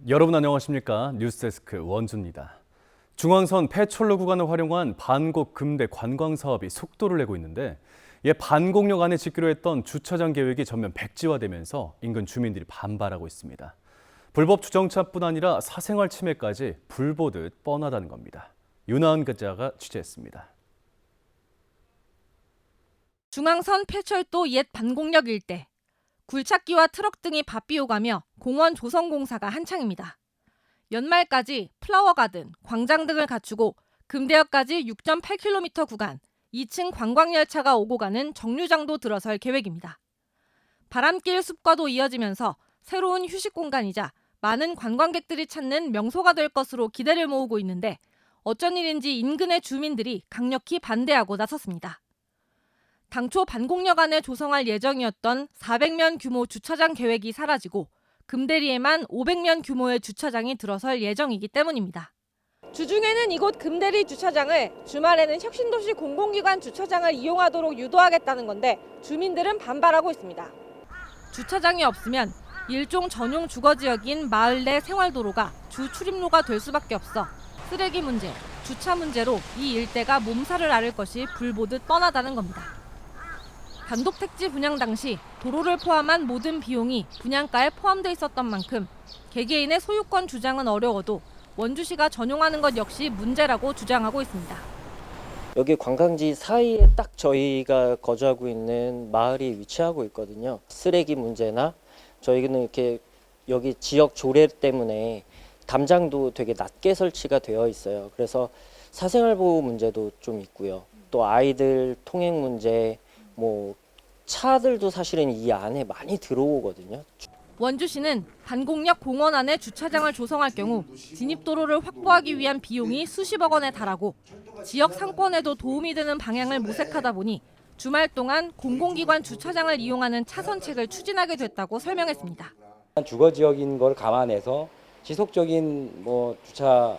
여러분 안녕하십니까? 뉴스데스크 원주입니다. 중앙선 폐철로 구간을 활용한 반곡 금대 관광 사업이 속도를 내고 있는데 반곡역 안에 짓기로 했던 주차장 계획이 전면 백지화되면서 인근 주민들이 반발하고 있습니다. 불법 주정차뿐 아니라 사생활 침해까지 불보듯 뻔하다는 겁니다. 윤하은 기자가 취재했습니다. 중앙선 폐철도 옛 반곡역 일대. 굴착기와 트럭 등이 바삐오가며 공원 조성 공사가 한창입니다. 연말까지 플라워 가든, 광장 등을 갖추고 금대역까지 6.8km 구간 2층 관광열차가 오고 가는 정류장도 들어설 계획입니다. 바람길 숲과도 이어지면서 새로운 휴식 공간이자 많은 관광객들이 찾는 명소가 될 것으로 기대를 모으고 있는데 어쩐 일인지 인근의 주민들이 강력히 반대하고 나섰습니다. 당초 반곡역 안에 조성할 예정이었던 400면 규모 주차장 계획이 사라지고 금대리에만 500면 규모의 주차장이 들어설 예정이기 때문입니다. 주중에는 이곳 금대리 주차장을, 주말에는 혁신도시 공공기관 주차장을 이용하도록 유도하겠다는 건데 주민들은 반발하고 있습니다. 주차장이 없으면 일종 전용 주거지역인 마을 내 생활도로가 주 출입로가 될 수밖에 없어 쓰레기 문제, 주차 문제로 이 일대가 몸살을 앓을 것이 불보듯 뻔하다는 겁니다. 단독 택지 분양 당시 도로를 포함한 모든 비용이 분양가에 포함돼 있었던 만큼 개개인의 소유권 주장은 어려워도 원주시가 전용하는 것 역시 문제라고 주장하고 있습니다. 여기 관광지 사이에 딱 저희가 거주하고 있는 마을이 위치하고 있거든요. 쓰레기 문제나 저희는 이렇게 여기 지역 조례 때문에 담장도 되게 낮게 설치가 되어 있어요. 그래서 사생활 보호 문제도 좀 있고요. 또 아이들 통행 문제, 차들도 사실은 이 안에 많이 들어오거든요. 원주시는 반곡역 공원 안에 주차장을 조성할 경우 진입도로를 확보하기 위한 비용이 수십억 원에 달하고 지역 상권에도 도움이 되는 방향을 모색하다 보니 주말 동안 공공기관 주차장을 이용하는 차선책을 추진하게 됐다고 설명했습니다. 주거지역인 걸 감안해서 지속적인 주차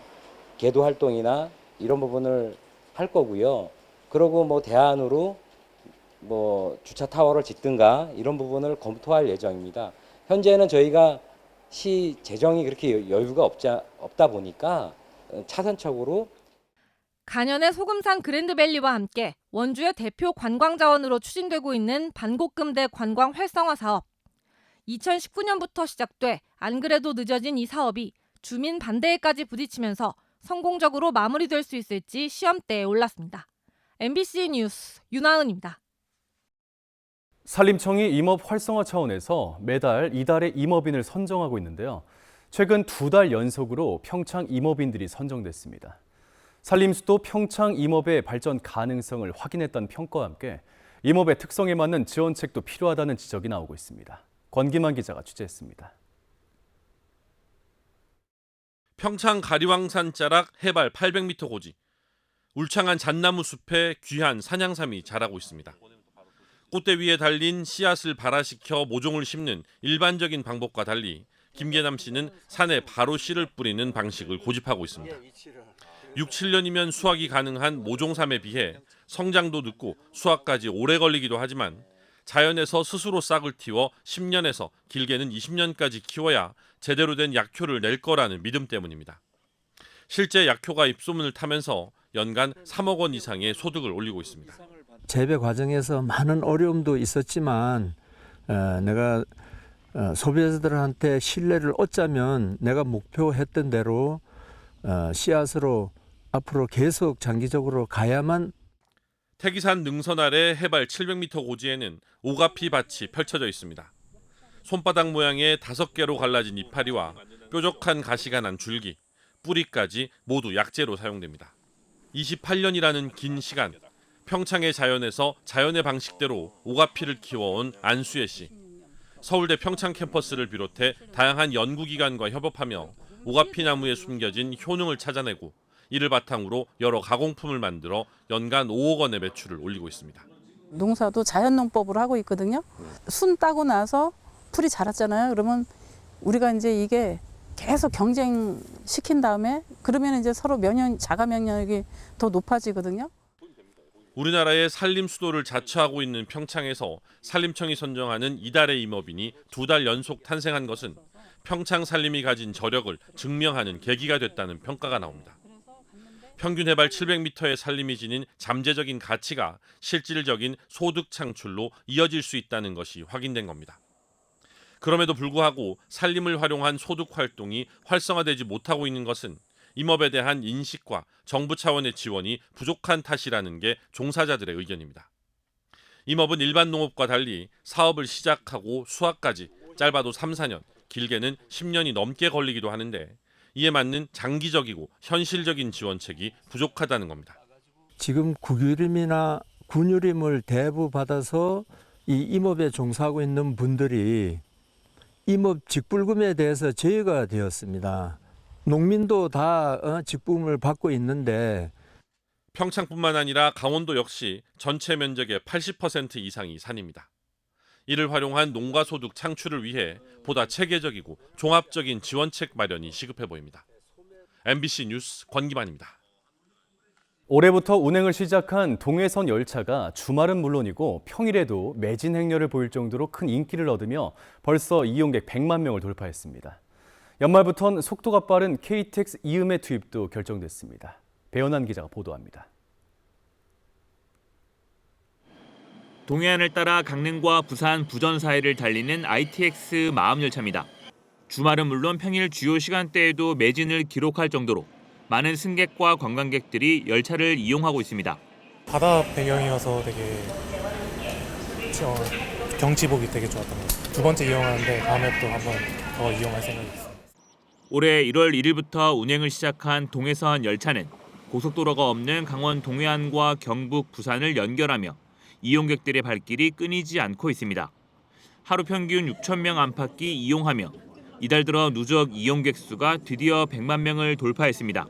계도 활동이나 이런 부분을 할 거고요. 그리고 대안으로 주차 타워를 짓든가 이런 부분을 검토할 예정입니다. 현재는 저희가 시 재정이 그렇게 여유가 없다 보니까 차선책으로 간현의 소금산 그랜드밸리와 함께 원주의 대표 관광자원으로 추진되고 있는 반곡금대 관광 활성화 사업. 2019년부터 시작돼 안 그래도 늦어진 이 사업이 주민 반대에까지 부딪히면서 성공적으로 마무리될 수 있을지 시험대에 올랐습니다. MBC 뉴스 윤하은입니다. 산림청이 임업 활성화 차원에서 매달 이달의 임업인을 선정하고 있는데요. 최근 2달 연속으로 평창 임업인들이 선정됐습니다. 산림수도 평창 임업의 발전 가능성을 확인했다는 평가와 함께 임업의 특성에 맞는 지원책도 필요하다는 지적이 나오고 있습니다. 권기만 기자가 취재했습니다. 평창 가리왕산 자락 해발 800m 고지, 울창한 잣나무 숲에 귀한 산양삼이 자라고 있습니다. 꽃대 위에 달린 씨앗을 발화시켜 모종을 심는 일반적인 방법과 달리 김계남 씨는 산에 바로 씨를 뿌리는 방식을 고집하고 있습니다. 6, 7년이면 수확이 가능한 모종삼에 비해 성장도 늦고 수확까지 오래 걸리기도 하지만 자연에서 스스로 싹을 틔워 10년에서 길게는 20년까지 키워야 제대로 된 약효를 낼 거라는 믿음 때문입니다. 실제 약효가 입소문을 타면서 연간 3억 원 이상의 소득을 올리고 있습니다. 재배 과정에서 많은 어려움도 있었지만 내가 소비자들한테 신뢰를 얻자면 내가 목표했던 대로 씨앗으로 앞으로 계속 장기적으로 가야만. 태기산 능선 아래 해발 700m 고지에는 오가피 밭이 펼쳐져 있습니다. 손바닥 모양의 5개로 갈라진 이파리와 뾰족한 가시가 난 줄기, 뿌리까지 모두 약재로 사용됩니다. 28년이라는 긴 시간, 평창의 자연에서 자연의 방식대로 오가피를 키워온 안수혜 씨. 서울대 평창 캠퍼스를 비롯해 다양한 연구기관과 협업하며 오가피 나무에 숨겨진 효능을 찾아내고 이를 바탕으로 여러 가공품을 만들어 연간 5억 원의 매출을 올리고 있습니다. 농사도 자연농법으로 하고 있거든요. 순 따고 나서 풀이 자랐잖아요. 그러면 우리가 이제 이게 계속 경쟁시킨 다음에 그러면 이제 서로 자가 면역력이 더 높아지거든요. 우리나라의 산림 수도를 자처하고 있는 평창에서 산림청이 선정하는 이달의 임업인이 2달 연속 탄생한 것은 평창 산림이 가진 저력을 증명하는 계기가 됐다는 평가가 나옵니다. 평균 해발 700m의 산림이 지닌 잠재적인 가치가 실질적인 소득 창출로 이어질 수 있다는 것이 확인된 겁니다. 그럼에도 불구하고 산림을 활용한 소득 활동이 활성화되지 못하고 있는 것은 임업에 대한 인식과 정부 차원의 지원이 부족한 탓이라는 게 종사자들의 의견입니다. 임업은 일반 농업과 달리 사업을 시작하고 수확까지 짧아도 3, 4년, 길게는 10년이 넘게 걸리기도 하는데 이에 맞는 장기적이고 현실적인 지원책이 부족하다는 겁니다. 지금 국유림이나 군유림을 대부 받아서 이 임업에 종사하고 있는 분들이 임업 직불금에 대해서 제외가 되었습니다. 농민도 다 직불금을 받고 있는데 평창뿐만 아니라 강원도 역시 전체 면적의 80% 이상이 산입니다. 이를 활용한 농가 소득 창출을 위해 보다 체계적이고 종합적인 지원책 마련이 시급해 보입니다. MBC 뉴스 권기만입니다. 올해부터 운행을 시작한 동해선 열차가 주말은 물론이고 평일에도 매진 행렬을 보일 정도로 큰 인기를 얻으며 벌써 이용객 100만 명을 돌파했습니다. 연말부터는 속도가 빠른 KTX 이음의 투입도 결정됐습니다. 배연한 기자가 보도합니다. 동해안을 따라 강릉과 부산, 부전 사이를 달리는 ITX 마음열차입니다. 주말은 물론 평일 주요 시간대에도 매진을 기록할 정도로 많은 승객과 관광객들이 열차를 이용하고 있습니다. 바다 배경이어서 되게 경치 보기 되게 좋았던 것 같아요. 두 번째 이용하는데 다음에 또 한번 더 이용할 생각이 있습니다. 올해 1월 1일부터 운행을 시작한 동해선 열차는 고속도로가 없는 강원 동해안과 경북, 부산을 연결하며 이용객들의 발길이 끊이지 않고 있습니다. 하루 평균 6천 명 안팎이 이용하며 이달 들어 누적 이용객 수가 드디어 100만 명을 돌파했습니다.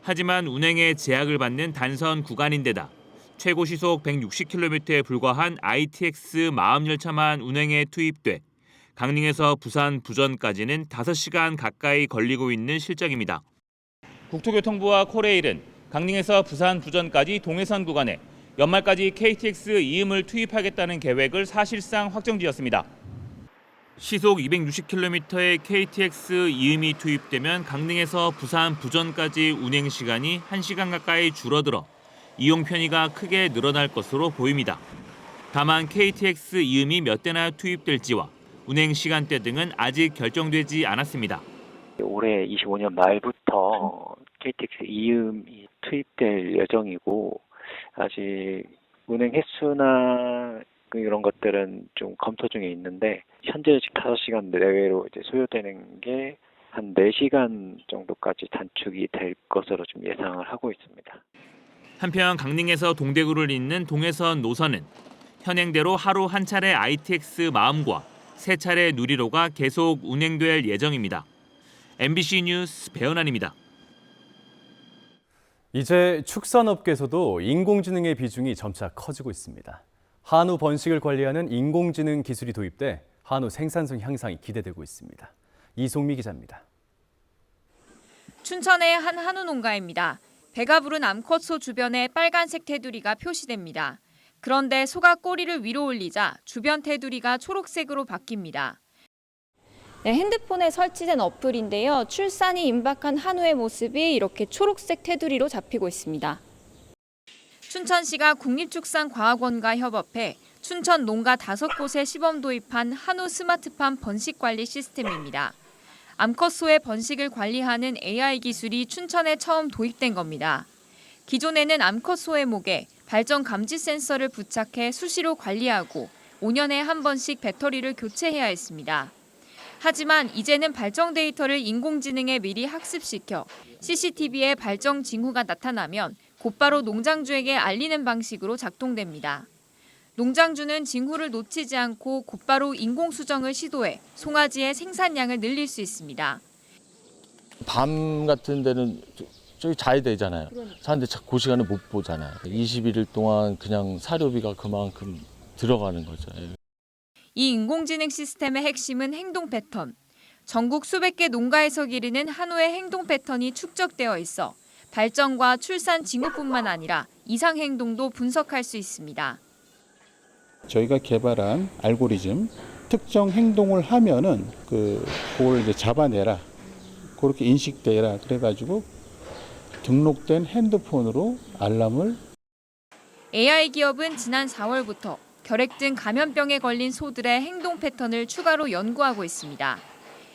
하지만 운행에 제약을 받는 단선 구간인데다 최고 시속 160km에 불과한 ITX 마음열차만 운행에 투입돼 강릉에서 부산, 부전까지는 5시간 가까이 걸리고 있는 실정입니다. 국토교통부와 코레일은 강릉에서 부산, 부전까지 동해선 구간에 연말까지 KTX 이음을 투입하겠다는 계획을 사실상 확정지었습니다. 시속 260km의 KTX 이음이 투입되면 강릉에서 부산, 부전까지 운행 시간이 1시간 가까이 줄어들어 이용 편의가 크게 늘어날 것으로 보입니다. 다만 KTX 이음이 몇 대나 투입될지와 운행 시간대 등은 아직 결정되지 않았습니다. 올해 25년 말부터 KTX 이음이 투입될 예정이고 아직 운행 횟수나 이런 것들은 좀 검토 중에 있는데 현재 5시간 내외로 이제 소요되는 게 한 4시간 정도까지 단축이 될 것으로 좀 예상을 하고 있습니다. 한편 강릉에서 동대구를 잇는 동해선 노선은 현행대로 하루 한 차례 ITX 마음과 3차례 누리로가 계속 운행될 예정입니다. MBC 뉴스 배연환입니다. 이제 축산업계에서도 인공지능의 비중이 점차 커지고 있습니다. 한우 번식을 관리하는 인공지능 기술이 도입돼 한우 생산성 향상이 기대되고 있습니다. 이송미 기자입니다. 춘천의 한 한우 농가입니다. 배가 부른 암컷소 주변에 빨간색 테두리가 표시됩니다. 그런데 소가 꼬리를 위로 올리자 주변 테두리가 초록색으로 바뀝니다. 네, 핸드폰에 설치된 어플인데요. 출산이 임박한 한우의 모습이 이렇게 초록색 테두리로 잡히고 있습니다. 춘천시가 국립축산과학원과 협업해 춘천 농가 5곳에 시범 도입한 한우 스마트팜 번식 관리 시스템입니다. 암컷소의 번식을 관리하는 AI 기술이 춘천에 처음 도입된 겁니다. 기존에는 암컷소의 목에 발정 감지 센서를 부착해 수시로 관리하고 5년에 한 번씩 배터리를 교체해야 했습니다. 하지만 이제는 발정 데이터를 인공지능에 미리 학습시켜 CCTV에 발정 징후가 나타나면 곧바로 농장주에게 알리는 방식으로 작동됩니다. 농장주는 징후를 놓치지 않고 곧바로 인공수정을 시도해 송아지의 생산량을 늘릴 수 있습니다. 밤 같은 데는 저기 자야 되잖아요. 자는데 그 시간에 못 보잖아요. 21일 동안 그냥 사료비가 그만큼 들어가는 거죠. 이 인공지능 시스템의 핵심은 행동 패턴. 전국 수백 개 농가에서 기르는 한우의 행동 패턴이 축적되어 있어 발정과 출산 징후뿐만 아니라 이상 행동도 분석할 수 있습니다. 저희가 개발한 알고리즘 특정 행동을 하면은 그걸 이제 잡아내라. 그렇게 인식되라. 그래가지고 등록된 핸드폰으로 알람을. AI 기업은 지난 4월부터 결핵 등 감염병에 걸린 소들의 행동 패턴을 추가로 연구하고 있습니다.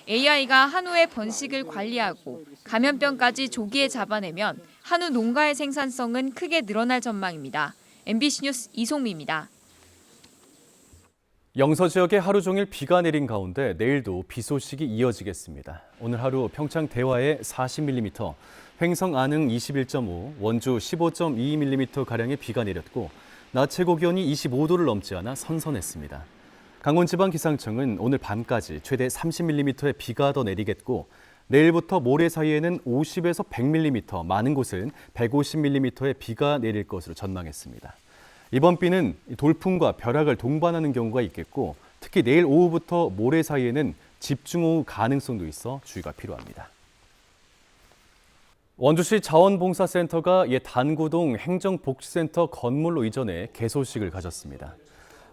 AI가 한우의 번식을 관리하고 감염병까지 조기에 잡아내면 한우 농가의 생산성은 크게 늘어날 전망입니다. MBC 뉴스 이송미입니다. 영서 지역에 하루 종일 비가 내린 가운데 내일도 비 소식이 이어지겠습니다. 오늘 하루 평창 대화에 40mm, 횡성 안흥 21.5, 원주 15.22mm가량의 비가 내렸고 낮 최고 기온이 25도를 넘지 않아 선선했습니다. 강원지방기상청은 오늘 밤까지 최대 30mm의 비가 더 내리겠고 내일부터 모레 사이에는 50에서 100mm, 많은 곳은 150mm의 비가 내릴 것으로 전망했습니다. 이번 비는 돌풍과 벼락을 동반하는 경우가 있겠고 특히 내일 오후부터 모레 사이에는 집중호우 가능성도 있어 주의가 필요합니다. 원주시 자원봉사센터가 옛 단구동 행정복지센터 건물로 이전해 개소식을 가졌습니다.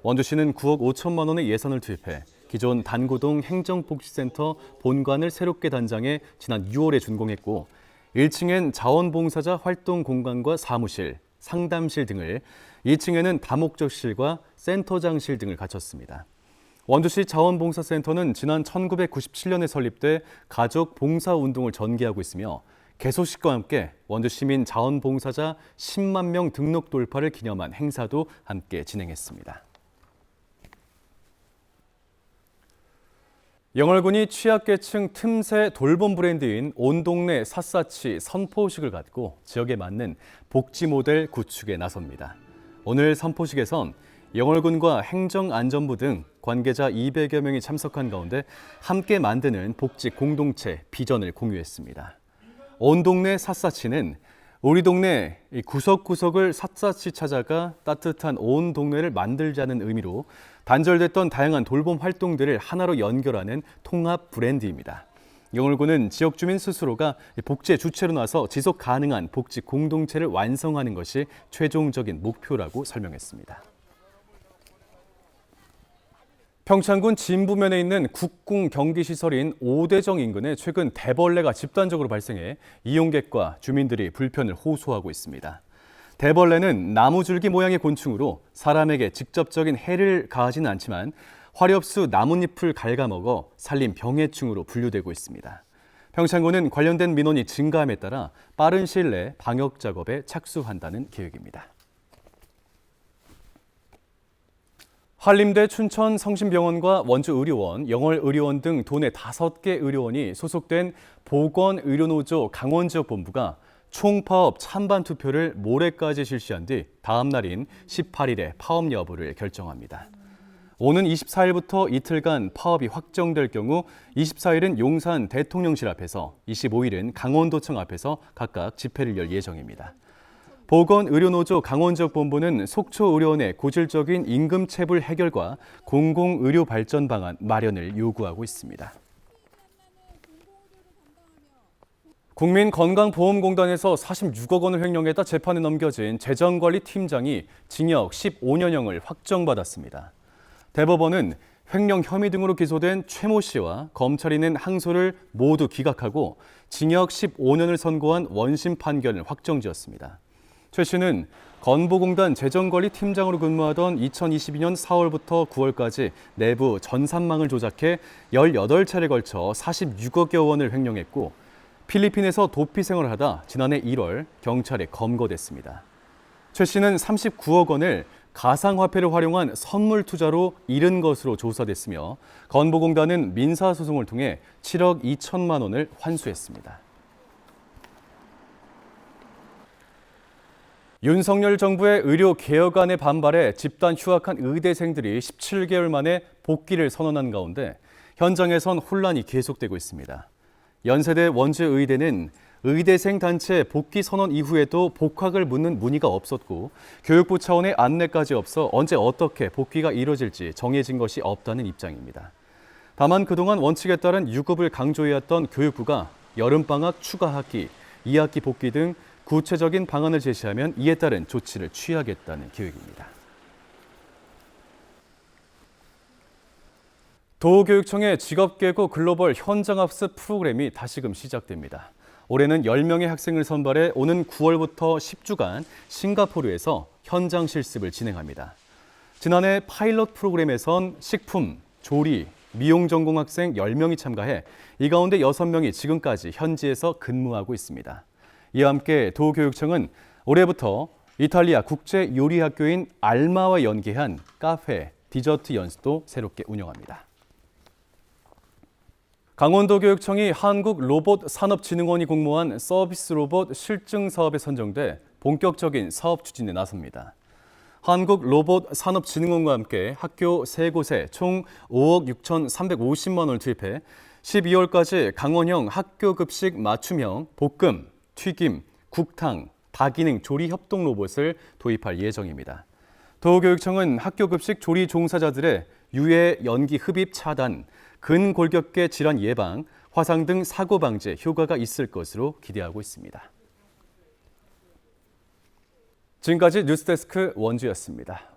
원주시는 9억 5천만 원의 예산을 투입해 기존 단구동 행정복지센터 본관을 새롭게 단장해 지난 6월에 준공했고 1층엔 자원봉사자 활동 공간과 사무실, 상담실 등을 2층에는 다목적실과 센터장실 등을 갖췄습니다. 원주시 자원봉사센터는 지난 1997년에 설립돼 가족 봉사 운동을 전개하고 있으며 개소식과 함께 원주 시민 자원봉사자 10만 명 등록 돌파를 기념한 행사도 함께 진행했습니다. 영월군이 취약계층 틈새 돌봄 브랜드인 온 동네 샅샅이 선포식을 갖고 지역에 맞는 복지 모델 구축에 나섭니다. 오늘 선포식에선 영월군과 행정안전부 등 관계자 200여 명이 참석한 가운데 함께 만드는 복지 공동체 비전을 공유했습니다. 온 동네 샅샅이는 우리 동네 구석구석을 샅샅이 찾아가 따뜻한 온 동네를 만들자는 의미로 단절됐던 다양한 돌봄 활동들을 하나로 연결하는 통합 브랜드입니다. 영월군은 지역 주민 스스로가 복지의 주체로 나서 지속 가능한 복지 공동체를 완성하는 것이 최종적인 목표라고 설명했습니다. 평창군 진부면에 있는 국궁 경기시설인 오대정 인근에 최근 대벌레가 집단적으로 발생해 이용객과 주민들이 불편을 호소하고 있습니다. 대벌레는 나무줄기 모양의 곤충으로 사람에게 직접적인 해를 가하지는 않지만 화렵수 나뭇잎을 갉아먹어 산림 병해충으로 분류되고 있습니다. 평창군은 관련된 민원이 증가함에 따라 빠른 시일 내 방역 작업에 착수한다는 계획입니다. 한림대 춘천성심병원과 원주의료원, 영월의료원 등 도내 5개 의료원이 소속된 보건의료노조 강원지역본부가 총파업 찬반 투표를 모레까지 실시한 뒤 다음 날인 18일에 파업 여부를 결정합니다. 오는 24일부터 이틀간 파업이 확정될 경우 24일은 용산 대통령실 앞에서 25일은 강원도청 앞에서 각각 집회를 열 예정입니다. 보건의료노조 강원지역본부는 속초의료원의 고질적인 임금체불 해결과 공공의료 발전 방안 마련을 요구하고 있습니다. 국민건강보험공단에서 46억 원을 횡령했다 재판에 넘겨진 재정관리팀장이 징역 15년형을 확정받았습니다. 대법원은 횡령 혐의 등으로 기소된 최모 씨와 검찰이 낸 항소를 모두 기각하고 징역 15년을 선고한 원심 판결을 확정지었습니다. 최 씨는 건보공단 재정관리팀장으로 근무하던 2022년 4월부터 9월까지 내부 전산망을 조작해 18차례에 걸쳐 46억여 원을 횡령했고 필리핀에서 도피 생활을 하다 지난해 1월 경찰에 검거됐습니다. 최 씨는 39억 원을 가상화폐를 활용한 선물 투자로 잃은 것으로 조사됐으며 건보공단은 민사소송을 통해 7억 2천만 원을 환수했습니다. 윤석열 정부의 의료 개혁안에 반발해 집단 휴학한 의대생들이 17개월 만에 복귀를 선언한 가운데 현장에선 혼란이 계속되고 있습니다. 연세대 원주의대는 의대생 단체 복귀 선언 이후에도 복학을 묻는 문의가 없었고 교육부 차원의 안내까지 없어 언제 어떻게 복귀가 이뤄질지 정해진 것이 없다는 입장입니다. 다만 그동안 원칙에 따른 유급을 강조해왔던 교육부가 여름방학 추가 학기, 2학기 복귀 등 구체적인 방안을 제시하면 이에 따른 조치를 취하겠다는 계획입니다. 도교육청의 직업계고 글로벌 현장학습 프로그램이 다시금 시작됩니다. 올해는 10명의 학생을 선발해 오는 9월부터 10주간 싱가포르에서 현장 실습을 진행합니다. 지난해 파일럿 프로그램에선 식품, 조리, 미용 전공 학생 10명이 참가해 이 가운데 6명이 지금까지 현지에서 근무하고 있습니다. 이와 함께 도교육청은 올해부터 이탈리아 국제요리학교인 알마와 연계한 카페, 디저트 연수도 새롭게 운영합니다. 강원도교육청이 한국로봇산업진흥원이 공모한 서비스 로봇 실증 사업에 선정돼 본격적인 사업 추진에 나섭니다. 한국로봇산업진흥원과 함께 학교 3곳에 총 5억 6,350만 원을 투입해 12월까지 강원형 학교급식 맞춤형 볶음, 튀김, 국탕, 다기능 조리 협동 로봇을 도입할 예정입니다. 도교육청은 학교급식 조리 종사자들의 유해 연기 흡입 차단, 근골격계 질환 예방, 화상 등 사고 방지에 효과가 있을 것으로 기대하고 있습니다. 지금까지 뉴스데스크 원주였습니다.